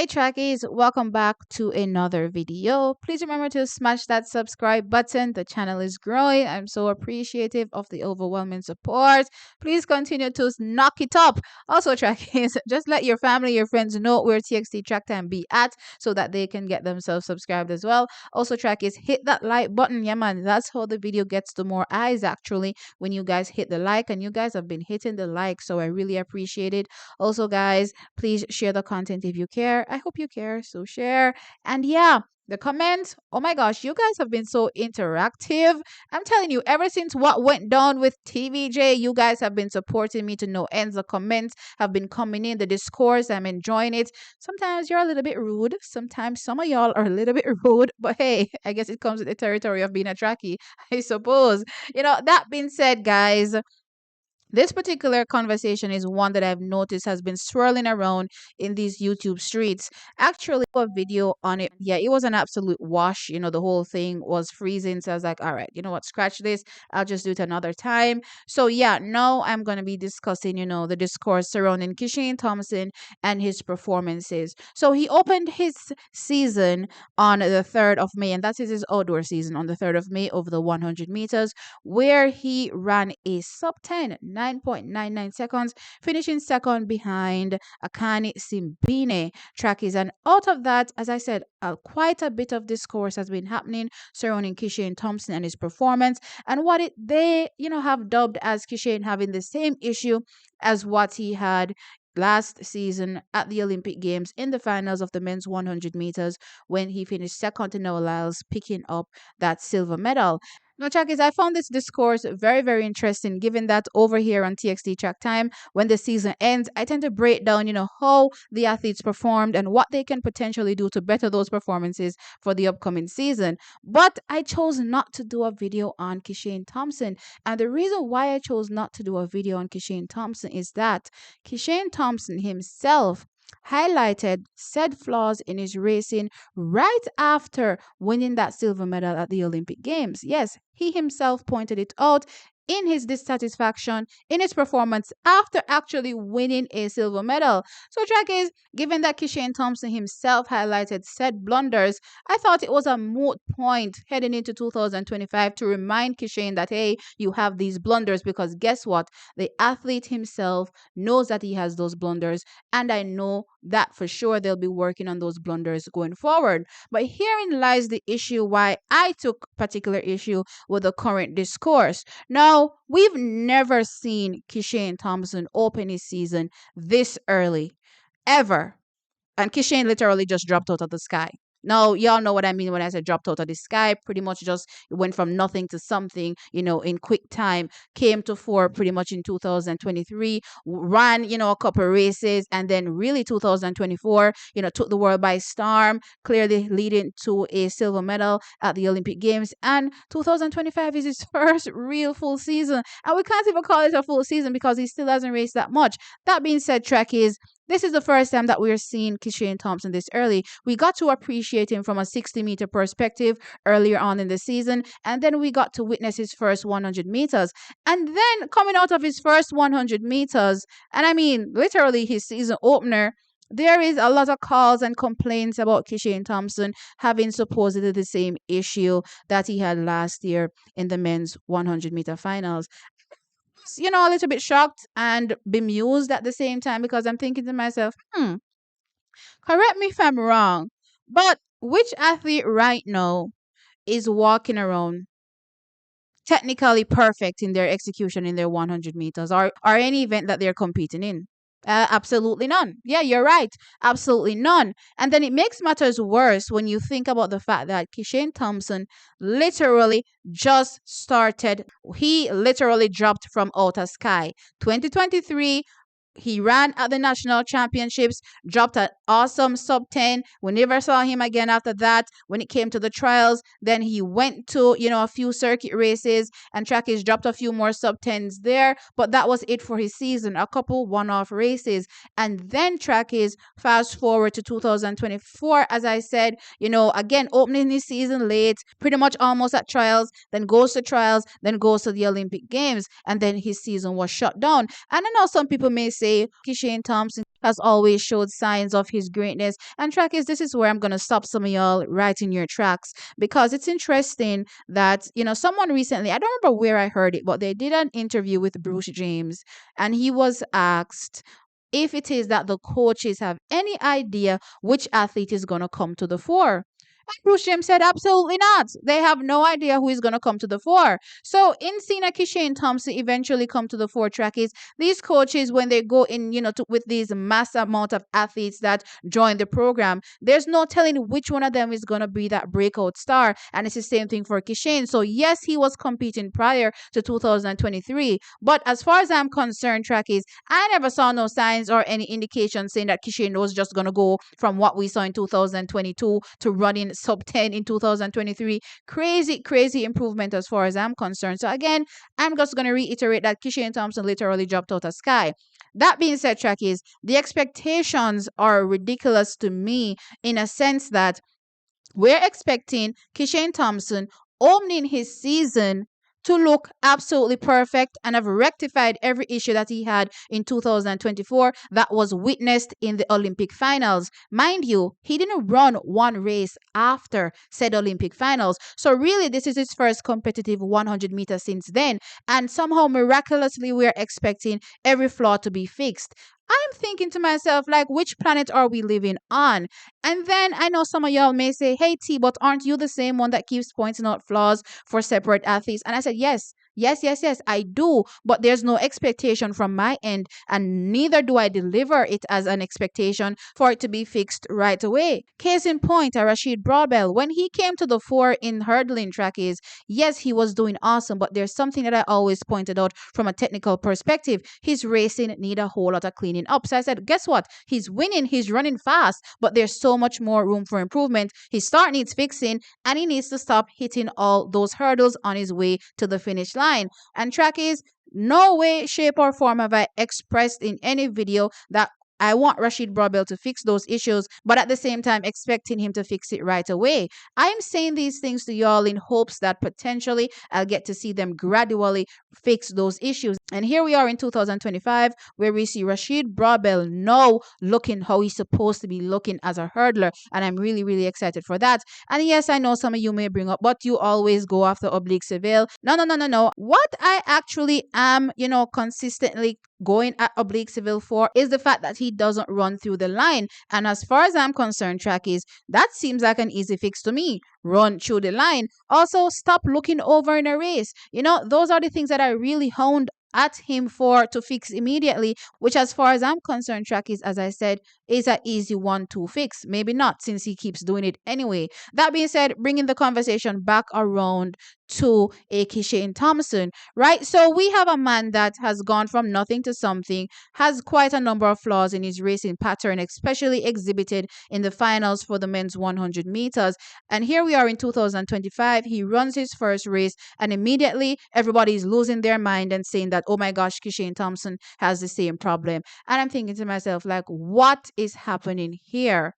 Hi Trackies, welcome back to another video. Please remember to smash that subscribe button. The channel is growing. I'm so appreciative of the overwhelming support. Please continue to knock it up. Also Trackies, just let your family, your friends know where TXT Track Time be at so that they can get themselves subscribed as well. Also Trackies, hit that like button. Yeah man, that's how the video gets to more eyes actually when you guys hit the like, and you guys have been hitting the like, so I really appreciate it. Also guys, please share the content if you care. I hope you care, so share. And yeah, the comments, oh my gosh, you guys have been so interactive. I'm telling you, ever since what went down with TVJ, you guys have been supporting me to no ends. The comments have been coming in, the discourse, I'm enjoying it. Sometimes you're a little bit rude. Sometimes some of y'all are a little bit rude, but hey, I guess it comes with the territory of being a trackie, I suppose. That being said, guys, this particular conversation is one that I've noticed has been swirling around in these YouTube streets. Actually, a video on it. Yeah, it was an absolute wash. The whole thing was freezing. So I was like, all right, you know what? Scratch this. I'll just do it another time. So yeah, now I'm going to be discussing, the discourse surrounding Kishane Thompson and his performances. So he opened his season on the 3rd of May, and that is his outdoor season on the 3rd of May over the 100 meters, where he ran a sub 10, 9.99 seconds, finishing second behind Akani Simbine. Trackies. And out of that, as I said, quite a bit of discourse has been happening surrounding Kishane Thompson and his performance, and what they have dubbed as Kishane having the same issue as what he had last season at the Olympic Games in the finals of the men's 100 meters when he finished second to Noah Lyles, picking up that silver medal. No, Chakis, I found this discourse very, very interesting, given that over here on TXT Track Time, when the season ends, I tend to break down, how the athletes performed and what they can potentially do to better those performances for the upcoming season. But I chose not to do a video on Kishane Thompson. And the reason why I chose not to do a video on Kishane Thompson is that Kishane Thompson himself highlighted said flaws in his racing right after winning that silver medal at the Olympic Games. Yes, he himself pointed it out in his dissatisfaction in his performance after actually winning a silver medal. So, track is, given that Kishane Thompson himself highlighted said blunders, I thought it was a moot point heading into 2025 to remind Kishane that, hey, you have these blunders, because guess what? The athlete himself knows that he has those blunders, and I know that for sure they'll be working on those blunders going forward. But herein lies the issue why I took particular issue with the current discourse. Now, we've never seen Kishane Thompson open his season this early, ever. And Kishane literally just dropped out of the sky. Now, y'all know what I mean when I say dropped out of the sky. Pretty much just went from nothing to something, in quick time. Came to fore pretty much in 2023, ran, a couple races, and then really 2024, took the world by storm, clearly leading to a silver medal at the Olympic Games. And 2025 is his first real full season. And we can't even call it a full season because he still hasn't raced that much. That being said, Trekkies, this is the first time that we're seeing Kishane Thompson this early. We got to appreciate him from a 60-meter perspective earlier on in the season, and then we got to witness his first 100 meters. And then coming out of his first 100 meters, and I mean literally his season opener, there is a lot of calls and complaints about Kishane Thompson having supposedly the same issue that he had last year in the men's 100-meter finals. A little bit shocked and bemused at the same time, because I'm thinking to myself, correct me if I'm wrong, but which athlete right now is walking around technically perfect in their execution in their 100 meters or any event that they're competing in? Absolutely none. Yeah, you're right. Absolutely none. And then it makes matters worse when you think about the fact that Kishane Thompson literally just started. He literally dropped from outer sky. 2023, he ran at the national championships, dropped an awesome sub 10. We never saw him again after that. When it came to the trials, then he went to, a few circuit races, and Trackies dropped a few more sub 10s there. But that was it for his season, a couple one-off races. And then Trackies, fast forward to 2024, as I said, again, opening his season late, pretty much almost at trials, then goes to trials, then goes to the Olympic Games, and then his season was shut down. And I know some people may say, say Kishane Thompson has always showed signs of his greatness. And track is this is where I'm gonna stop some of y'all right in your tracks, because it's interesting that someone recently, I don't remember where I heard it, but they did an interview with Bruce James, and he was asked if it is that the coaches have any idea which athlete is gonna come to the fore. Bruce James said, absolutely not. They have no idea who is going to come to the fore. So, in seeing Kishane Thompson eventually come to the fore, track is these coaches, when they go in, with these mass amount of athletes that join the program, there's no telling which one of them is going to be that breakout star. And it's the same thing for Kishane. So, yes, he was competing prior to 2023. But as far as I'm concerned, track is I never saw no signs or any indication saying that Kishane was just going to go from what we saw in 2022 to running sub 10 in 2023. Crazy improvement as far as I'm concerned. So again, I'm just going to reiterate that Kishane Thompson literally dropped out of sky. That being said, track is the expectations are ridiculous to me, in a sense that we're expecting Kishane Thompson opening his season to look absolutely perfect and have rectified every issue that he had in 2024 that was witnessed in the Olympic finals. Mind you, he didn't run one race after said Olympic finals. So really, this is his first competitive 100 meters since then. And somehow, miraculously, we're expecting every flaw to be fixed. I'm thinking to myself, like, which planet are we living on? And then I know some of y'all may say, hey, T, but aren't you the same one that keeps pointing out flaws for separate athletes? And I said, yes. Yes, I do. But there's no expectation from my end, and neither do I deliver it as an expectation for it to be fixed right away. Case in point, Rashid Broadbell, when he came to the fore in hurdling track is, yes, he was doing awesome, but there's something that I always pointed out from a technical perspective. His racing need a whole lot of cleaning up. So I said, guess what? He's winning, he's running fast, but there's so much more room for improvement. His start needs fixing, and he needs to stop hitting all those hurdles on his way to the finish line. And track is, no way, shape, or form have I expressed in any video that I want Rashid Broadbell to fix those issues, but at the same time expecting him to fix it right away. I'm saying these things to y'all in hopes that potentially I'll get to see them gradually fix those issues. And here we are in 2025, where we see Rashid Broadbell now looking how he's supposed to be looking as a hurdler. And I'm really excited for that. And yes, I know some of you may bring up, but you always go after Oblique Seville. No. What I actually am, consistently going at Oblique Seville for is the fact that he doesn't run through the line. And as far as I'm concerned, track is, that seems like an easy fix to me. Run through the line. Also, stop looking over in a race. Those are the things that I really honed at him for to fix immediately, which as far as I'm concerned, track is, as I said, is an easy one to fix. Maybe not, since he keeps doing it anyway. That being said, bringing the conversation back around to a Kishane Thompson, right? So we have a man that has gone from nothing to something, has quite a number of flaws in his racing pattern, especially exhibited in the finals for the men's 100 meters. And here we are in 2025. He runs his first race, and immediately everybody's losing their mind and saying that, oh my gosh, Kishane Thompson has the same problem. And I'm thinking to myself, like, what is happening here?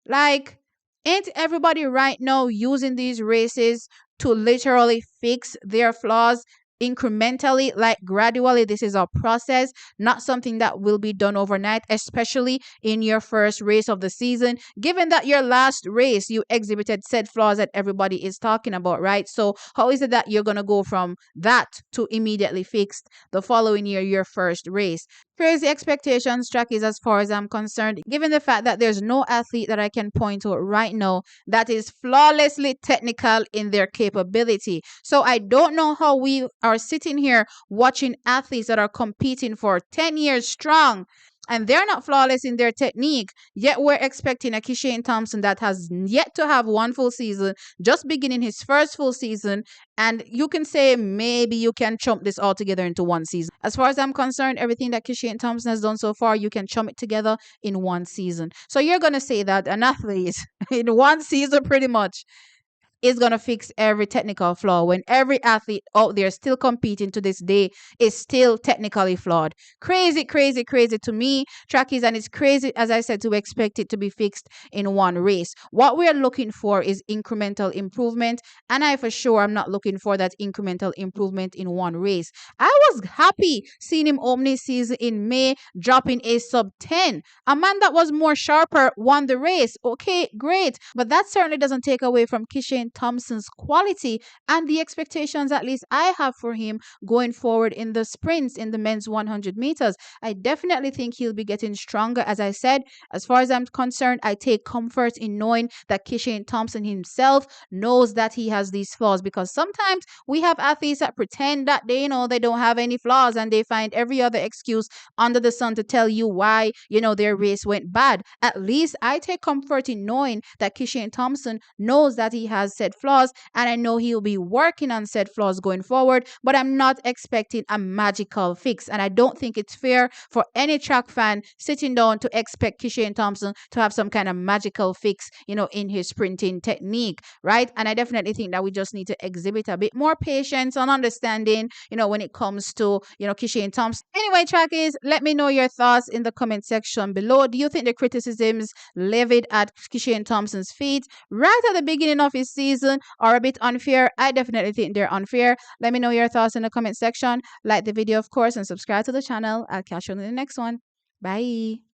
Like, ain't everybody right now using these races to literally fix their flaws incrementally, like gradually? This is a process, not something that will be done overnight, especially in your first race of the season, given that your last race you exhibited said flaws that everybody is talking about, right? So how is it that you're going to go from that to immediately fixed the following year, your first race? Crazy expectations, track is, as far as I'm concerned, given the fact that there's no athlete that I can point to right now that is flawlessly technical in their capability. So I don't know how we are sitting here watching athletes that are competing for 10 years strong, and they're not flawless in their technique, yet we're expecting a Kishane Thompson that has yet to have one full season, just beginning his first full season, and you can say maybe you can chump this all together into one season. As far as I'm concerned, everything that Kishane Thompson has done so far, you can chum it together in one season. So you're going to say that an athlete in one season, pretty much, is going to fix every technical flaw when every athlete out there still competing to this day is still technically flawed. Crazy, crazy, crazy to me, trackies, and it's crazy, as I said, to expect it to be fixed in one race. What we are looking for is incremental improvement, and I for sure am not looking for that incremental improvement in one race. I was happy seeing him opening season in May, dropping a sub 10. A man that was more sharper won the race. Okay, great. But that certainly doesn't take away from Kishane Thompson's quality and the expectations at least I have for him going forward in the sprints in the men's 100 meters. I definitely think he'll be getting stronger. As I said, as far as I'm concerned, I take comfort in knowing that Kishane Thompson himself knows that he has these flaws, because sometimes we have athletes that pretend that they don't have any flaws, and they find every other excuse under the sun to tell you why their race went bad. At least I take comfort in knowing that Kishane Thompson knows that he has said flaws, and I know he'll be working on said flaws going forward, but I'm not expecting a magical fix, and I don't think it's fair for any track fan sitting down to expect Kishane Thompson to have some kind of magical fix in his sprinting technique, right? And I definitely think that we just need to exhibit a bit more patience and understanding when it comes to Kishane Thompson. Anyway, trackies, let me know your thoughts in the comment section below. Do you think the criticisms levied at Kishane Thompson's feet right at the beginning of his season are a bit unfair? I definitely think they're unfair. Let me know your thoughts in the comment section. Like the video, of course, and subscribe to the channel. I'll catch you on the next one. Bye.